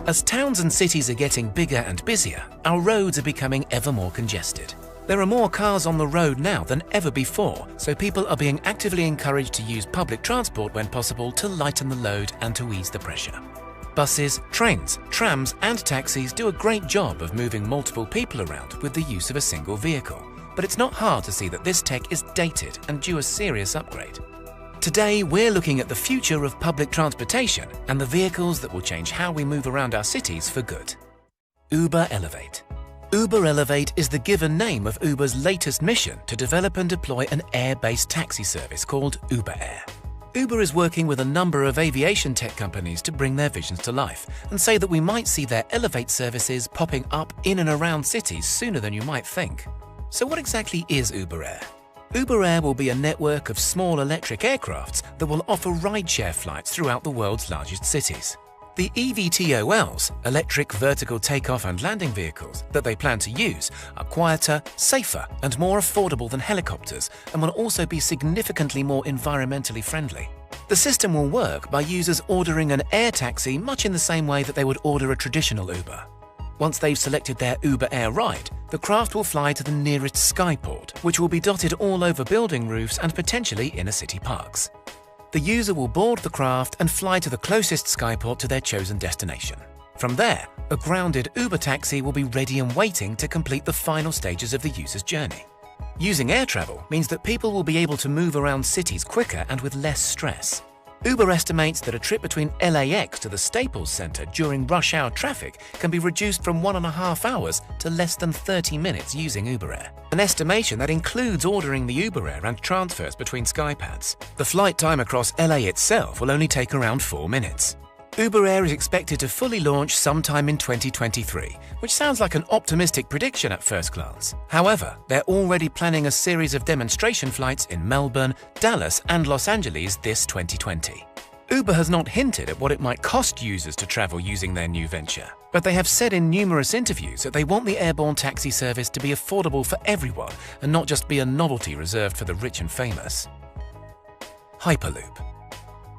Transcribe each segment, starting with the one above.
As towns and cities are getting bigger and busier, our roads are becoming ever more congested. There are more cars on the road now than ever before, so people are being actively encouraged to use public transport when possible to lighten the load and to ease the pressure. Buses, trains, trams and taxis do a great job of moving multiple people around with the use of a single vehicle, but it's not hard to see that this tech is dated and due a serious upgrade. Today, we're looking at the future of public transportation and the vehicles that will change how we move around our cities for good. Uber Elevate. Uber Elevate is the given name of Uber's latest mission to develop and deploy an air-based taxi service called Uber Air. Uber is working with a number of aviation tech companies to bring their visions to life and say that we might see their Elevate services popping up in and around cities sooner than you might think. So what exactly is Uber Air? Uber Air will be a network of small electric aircrafts that will offer rideshare flights throughout the world's largest cities. The eVTOLs, electric vertical takeoff and landing vehicles, that they plan to use are quieter, safer and more affordable than helicopters and will also be significantly more environmentally friendly. The system will work by users ordering an air taxi much in the same way that they would order a traditional Uber. Once they've selected their Uber Air ride, the craft will fly to the nearest skyport, which will be dotted all over building roofs and potentially inner city parks. The user will board the craft and fly to the closest skyport to their chosen destination. From there, a grounded Uber taxi will be ready and waiting to complete the final stages of the user's journey. Using air travel means that people will be able to move around cities quicker and with less stress. Uber estimates that a trip between LAX to the Staples Center during rush hour traffic can be reduced from 1.5 hours to less than 30 minutes using Uber Air. An estimation that includes ordering the Uber Air and transfers between skypads. The flight time across LA itself will only take around 4 minutes. Uber Air is expected to fully launch sometime in 2023, which sounds like an optimistic prediction at first glance. However, they're already planning a series of demonstration flights in Melbourne, Dallas and Los Angeles this 2020. Uber has not hinted at what it might cost users to travel using their new venture, but they have said in numerous interviews that they want the airborne taxi service to be affordable for everyone and not just be a novelty reserved for the rich and famous. Hyperloop.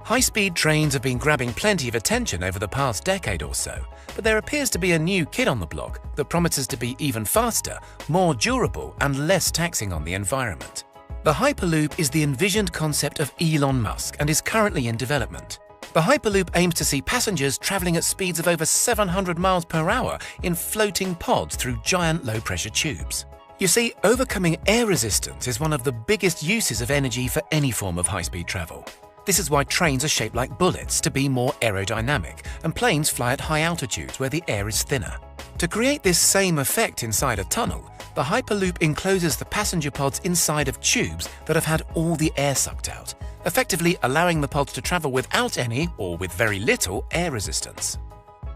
High-speed trains have been grabbing plenty of attention over the past decade or so, but there appears to be a new kid on the block that promises to be even faster, more durable and less taxing on the environment. The Hyperloop is the envisioned concept of Elon Musk and is currently in development. The Hyperloop aims to see passengers traveling at speeds of over 700 miles per hour in floating pods through giant low-pressure tubes. You see, overcoming air resistance is one of the biggest uses of energy for any form of high-speed travel. This is why trains are shaped like bullets to be more aerodynamic, and planes fly at high altitudes where the air is thinner. To create this same effect inside a tunnel, the Hyperloop encloses the passenger pods inside of tubes that have had all the air sucked out, effectively allowing the pods to travel without any, or with very little, air resistance.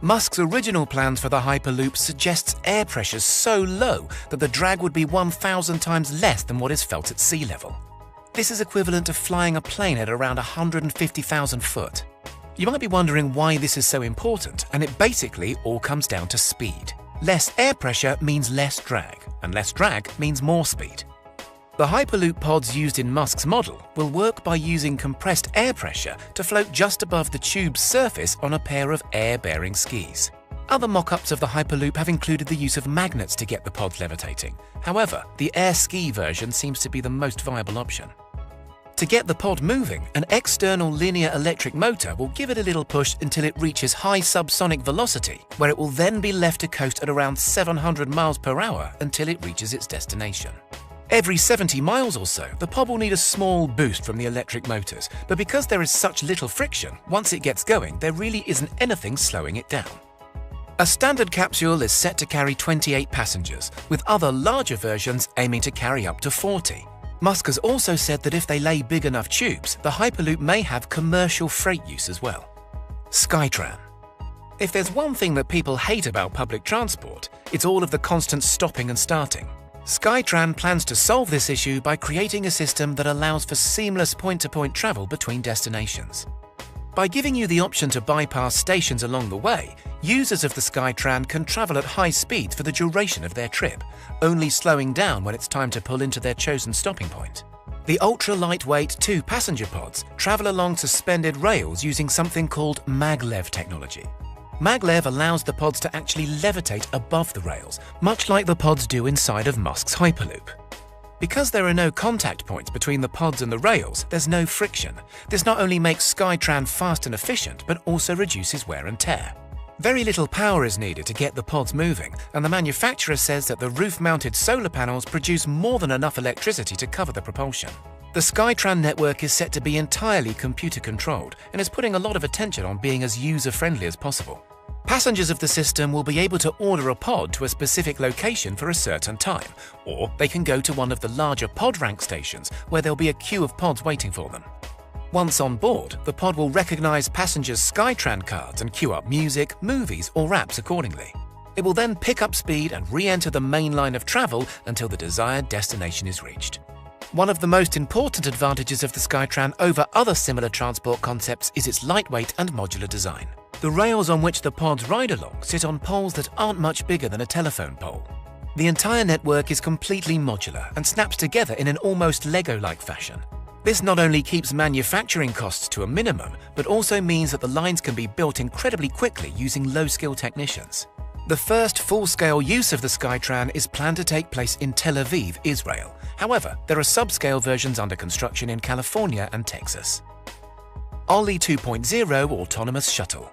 Musk's original plans for the Hyperloop suggests air pressures so low that the drag would be 1,000 times less than what is felt at sea level. This is equivalent to flying a plane at around 150,000 foot. You might be wondering why this is so important, and it basically all comes down to speed. Less air pressure means less drag, and less drag means more speed. The Hyperloop pods used in Musk's model will work by using compressed air pressure to float just above the tube's surface on a pair of air-bearing skis. Other mock-ups of the Hyperloop have included the use of magnets to get the pods levitating. However, the air ski version seems to be the most viable option. To get the pod moving, an external linear electric motor will give it a little push until it reaches high subsonic velocity, where it will then be left to coast at around 700 miles per hour until it reaches its destination. Every 70 miles or so, the pod will need a small boost from the electric motors, but because there is such little friction, once it gets going, there really isn't anything slowing it down. A standard capsule is set to carry 28 passengers, with other larger versions aiming to carry up to 40. Musk has also said that if they lay big enough tubes, the Hyperloop may have commercial freight use as well. Skytran. If there's one thing that people hate about public transport, it's all of the constant stopping and starting. Skytran plans to solve this issue by creating a system that allows for seamless point-to-point travel between destinations. By giving you the option to bypass stations along the way, users of the Skytran can travel at high speeds for the duration of their trip, only slowing down when it's time to pull into their chosen stopping point. The ultra-lightweight 2-passenger pods travel along suspended rails using something called maglev technology. Maglev allows the pods to actually levitate above the rails, much like the pods do inside of Musk's Hyperloop. Because there are no contact points between the pods and the rails, there's no friction. This not only makes Skytran fast and efficient, but also reduces wear and tear. Very little power is needed to get the pods moving, and the manufacturer says that the roof-mounted solar panels produce more than enough electricity to cover the propulsion. The Skytran network is set to be entirely computer-controlled and is putting a lot of attention on being as user-friendly as possible. Passengers of the system will be able to order a pod to a specific location for a certain time, or they can go to one of the larger pod rank stations where there'll be a queue of pods waiting for them. Once on board, the pod will recognize passengers' Skytran cards and queue up music, movies, or apps accordingly. It will then pick up speed and re-enter the main line of travel until the desired destination is reached. One of the most important advantages of the Skytran over other similar transport concepts is its lightweight and modular design. The rails on which the pods ride along sit on poles that aren't much bigger than a telephone pole. The entire network is completely modular and snaps together in an almost Lego-like fashion. This not only keeps manufacturing costs to a minimum, but also means that the lines can be built incredibly quickly using low-skill technicians. The first full-scale use of the Skytran is planned to take place in Tel Aviv, Israel. However, there are subscale versions under construction in California and Texas. Olli 2.0 Autonomous Shuttle.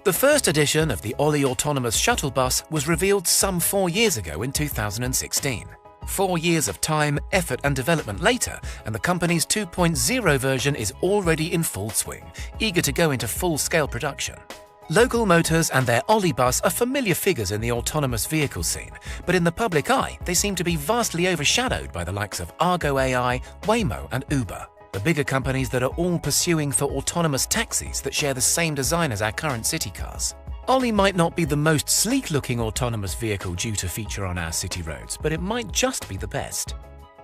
The first edition of the Olli Autonomous Shuttle Bus was revealed some 4 years ago in 2016. 4 years of time, effort and development later, and the company's 2.0 version is already in full swing, eager to go into full-scale production. Local Motors and their Olli bus are familiar figures in the autonomous vehicle scene, but in the public eye, they seem to be vastly overshadowed by the likes of Argo AI, Waymo and Uber, the bigger companies that are all pursuing for autonomous taxis that share the same design as our current city cars. Olli might not be the most sleek-looking autonomous vehicle due to feature on our city roads, but it might just be the best.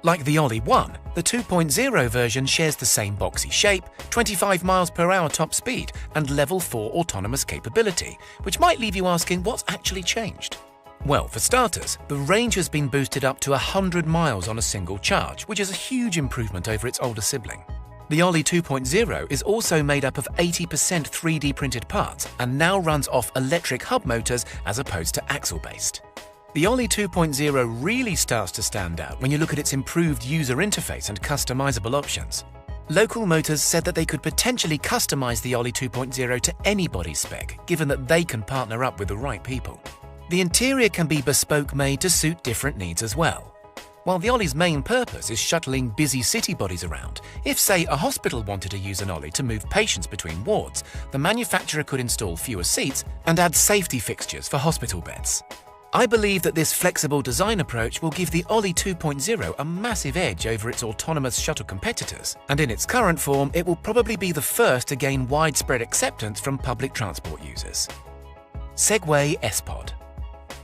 Like the Olli 1, the 2.0 version shares the same boxy shape, 25 miles per hour top speed, and level 4 autonomous capability, which might leave you asking what's actually changed. Well, for starters, the range has been boosted up to 100 miles on a single charge, which is a huge improvement over its older sibling. The Olli 2.0 is also made up of 80% 3D printed parts and now runs off electric hub motors as opposed to axle-based. The Olli 2.0 really starts to stand out when you look at its improved user interface and customizable options. Local Motors said that they could potentially customize the Olli 2.0 to anybody's spec, given that they can partner up with the right people. The interior can be bespoke made to suit different needs as well. While the Olli's main purpose is shuttling busy city bodies around, if, say, a hospital wanted to use an Olli to move patients between wards, the manufacturer could install fewer seats and add safety fixtures for hospital beds. I believe that this flexible design approach will give the Olli 2.0 a massive edge over its autonomous shuttle competitors, and in its current form, it will probably be the first to gain widespread acceptance from public transport users. Segway S-Pod.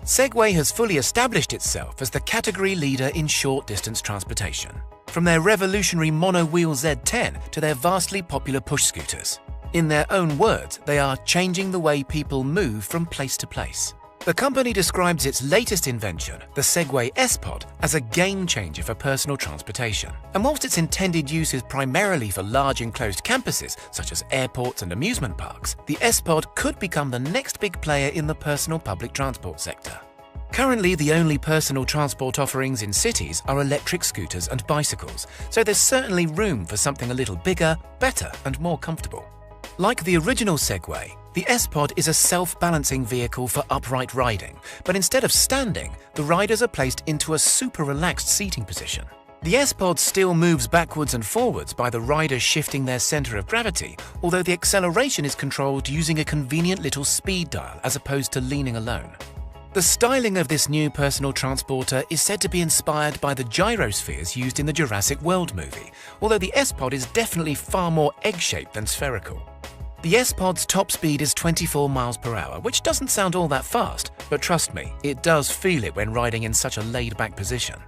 Segway has fully established itself as the category leader in short-distance transportation, from their revolutionary mono-wheel Z10 to their vastly popular push scooters. In their own words, they are changing the way people move from place to place. The company describes its latest invention, the Segway S-Pod, as a game-changer for personal transportation. And whilst its intended use is primarily for large enclosed campuses, such as airports and amusement parks, the S-Pod could become the next big player in the personal public transport sector. Currently, the only personal transport offerings in cities are electric scooters and bicycles, so there's certainly room for something a little bigger, better, and more comfortable. Like the original Segway, the S-Pod is a self-balancing vehicle for upright riding, but instead of standing, the riders are placed into a super relaxed seating position. The S-Pod still moves backwards and forwards by the riders shifting their center of gravity, although the acceleration is controlled using a convenient little speed dial as opposed to leaning alone. The styling of this new personal transporter is said to be inspired by the gyrospheres used in the Jurassic World movie, although the S-Pod is definitely far more egg-shaped than spherical. The S-Pod's top speed is 24 miles per hour, which doesn't sound all that fast, but trust me, it does feel it when riding in such a laid-back position.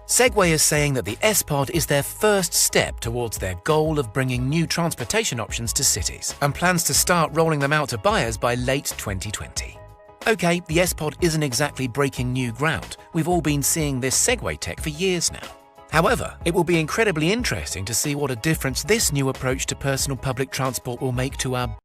Segway is saying that the S-Pod is their first step towards their goal of bringing new transportation options to cities, and plans to start rolling them out to buyers by late 2020. Okay, the S-Pod isn't exactly breaking new ground. We've all been seeing this Segway tech for years now. However, it will be incredibly interesting to see what a difference this new approach to personal public transport will make to our